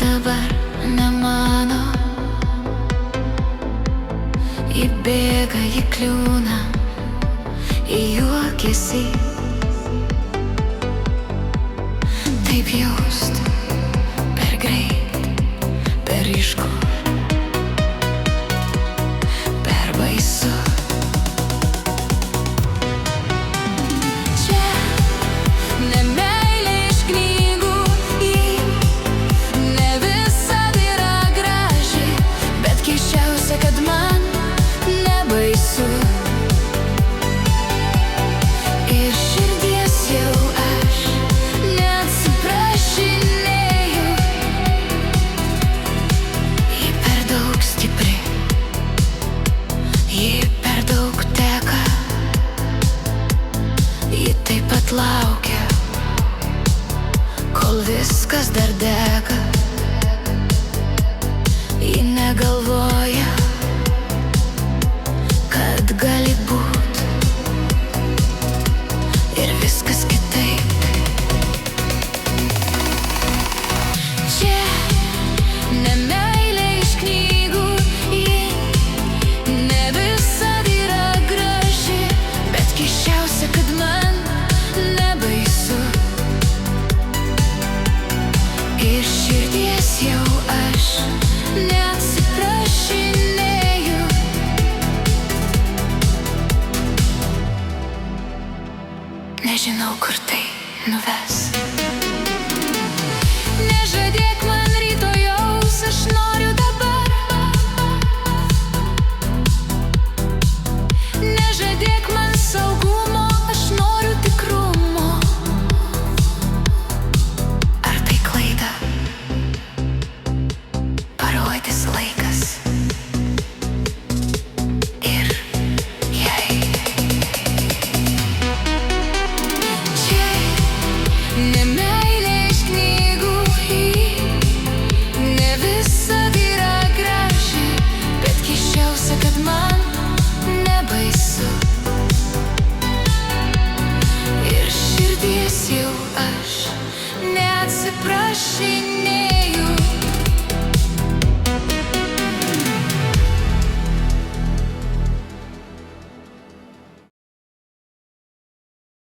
dabar ne mano. Įbėga, įkliūna į juokesį. Taip jaust per greit, per ryšku, per baisu. Čia ne meilė iš knygų, ji ne visad yra graži, bet keisčiausia, kad man nebaisu. Ir širdies jau aš neatsiprašinėju. Ji per daug stipri, ji per daug teka. Ji taip pat laukia, kol viskas dar dega. Ji negalvoja, kad gali būt ir viskas kitaip. Čia ne meilė iš knygų, ji ne visad yra graži, bet keisčiausia, kad man nebaisu. Iš širdies jau aš neatsiprašinėju. Nežinau, kur tai nuves.